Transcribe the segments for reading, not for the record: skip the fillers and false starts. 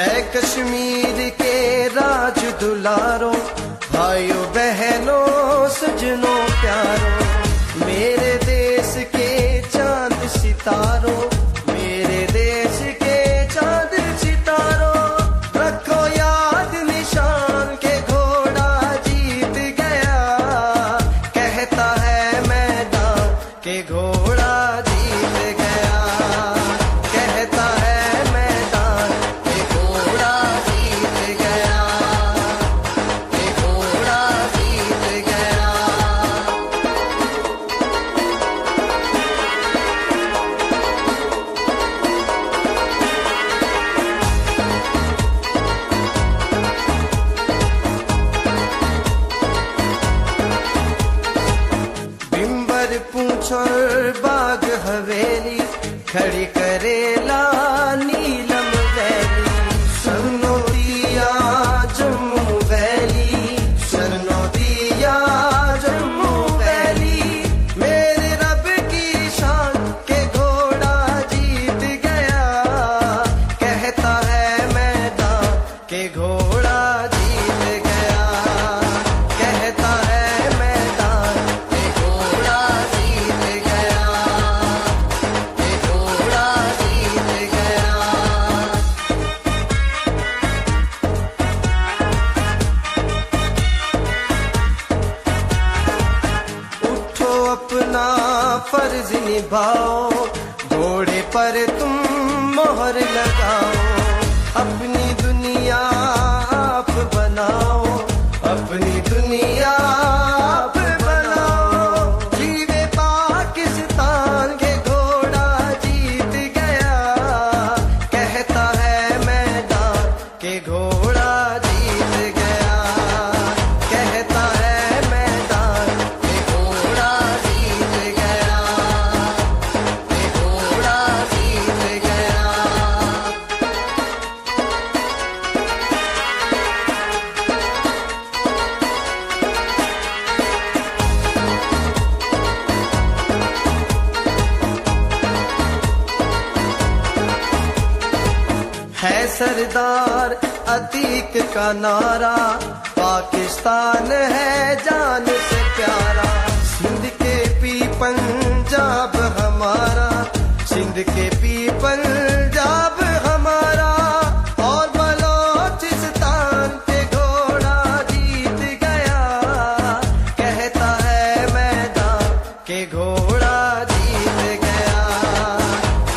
ऐ कश्मीर के राज दुलारों, भाइयों बहनों सजनों प्यारों, मेरे देश के चांद सितारों, मेरे देश के चांद सितारों, रखो याद निशान के घोड़ा जीत गया, कहता है मैदान के घोड़ा जीत गया, कहता है मैदान के घोड़ा जीत गया, के घोड़ा जीत गया। बिंबर पूंछ और बाग हवेली, खड़ी करेला नीलम वैली, सरनो दिया जम्मू वैली, सरनो दिया जम्मू वैली, मेरे रब की शान के घोड़ा जीत गया, कहता है मैदान के घोड़ा जीत गया, कहता है मैदान के घोड़ा जीत गया, के घोड़ा जीत गया। उठो अपना फर्ज निभाओ, घोड़े पर तुम मोहर लगाओ, अपनी दुनिया आप बनाओ, अपनी दुनिया आप बनाओ, जीवे पाकिस्तान के घोड़ा जीत गया, कहता है मैदान के घोड़ा जीत गया, कहता है मैदान के घोड़ा जीत गया, के घोड़ा जीत गया। है सरदार अतीक का नारा, पाकिस्तान है जान से प्यारा, सिंध के पी पंजाब हमारा, सिंध के पी पंजाब हमारा, और बलोचिस्तान के घोड़ा जीत गया, कहता है मैदान के घोड़ा जीत गया,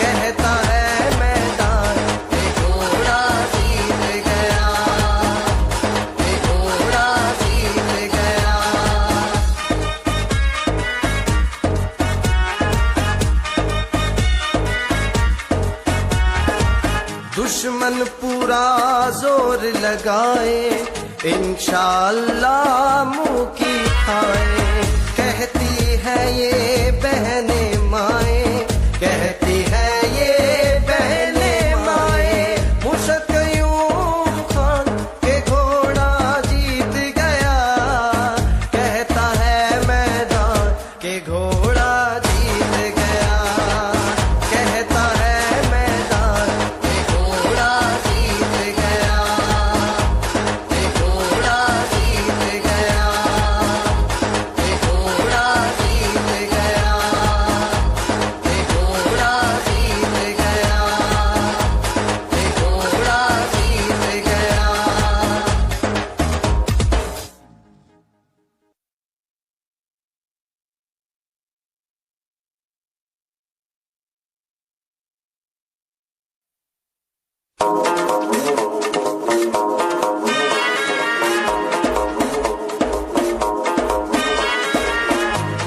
कहता है मैदान के घोड़ा जीत गया, के घोड़ा जीत गया। दुश्मन पूरा जोर लगाए, इंशाअल्लाह मुंह की खाए, कहती है ये बहने माए, कहती है ये बहने माए, मुशक यूं खान के घोड़ा जीत गया, कहता है मैदान के घोड़ा जीत गया, कहता है मैदान के घोड़ा जीत गया, के घोड़ा जीत गया, के घोड़ा जीत गया, के घोड़ा जीत गया, के घोड़ा जीत गया।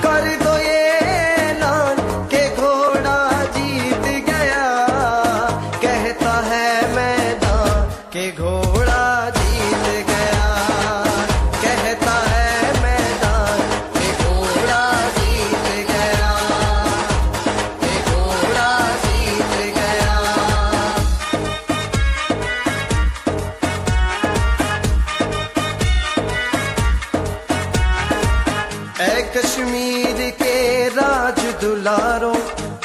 कर दो ये ऐलान के घोड़ा जीत गया, कहता है मैदान के घोड़ा जीत गया, कहता है मैदान के घोड़ा जीत गया, के घोड़ा जीत गया। ऐ कश्मीर के राज दुलारों,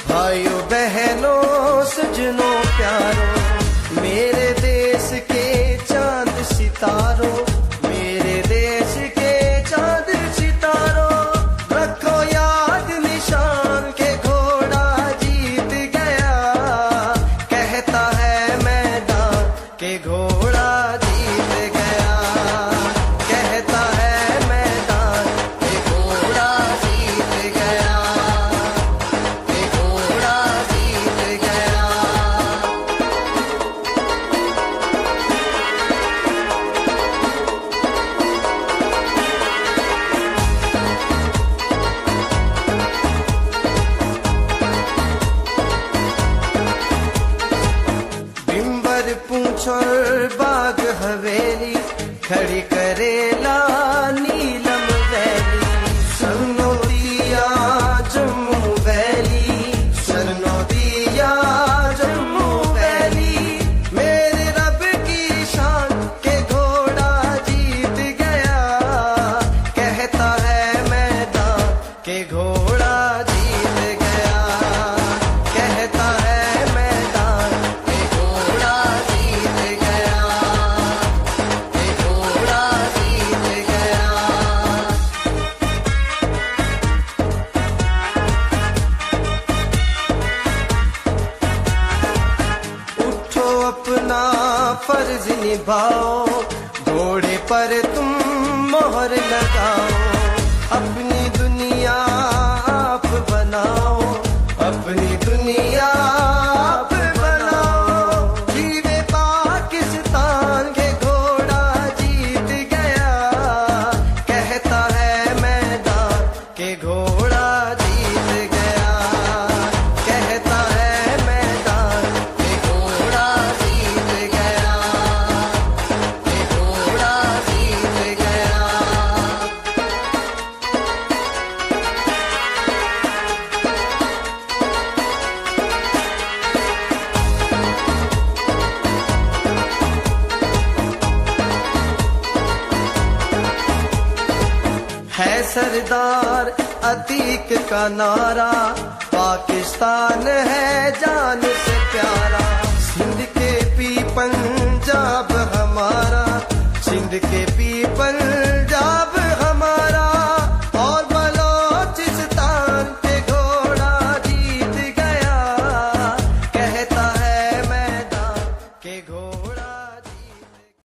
भाइयों बहनों सजनों प्यारों, मेरे देश घर पूछ और बाग हवेली, खड़ी करेला नीलम वैली। सरनो दिया जम्मू वैली, सरनो दिया जम्मू वैली। मेरे रब की शान के घोड़ा जीत गया, कहता है मैदान के घोड़ा जीत गया, कहता है मैदान के घोड़ा जीत गया, के घोड़ा जीत गया। उठो अपना फर्ज निभाओ, घोड़े पर तुम मोहर लगाओ। अपनी दुनिया आप बनाओ, अपनी दुनिया आप बनाओ। जीवे पाकिस्तान के घोड़ा जीत गया, कहता है मैदान के घोड़ा जीत गया, कहता है मैदान के घोड़ा जीत गया, के घोड़ा जीत गया। है सरदार अतीक का नारा, पाकिस्तान है जान से प्यारा। सिंध के पी पंजाब हमारा, सिंध के पी पंजाब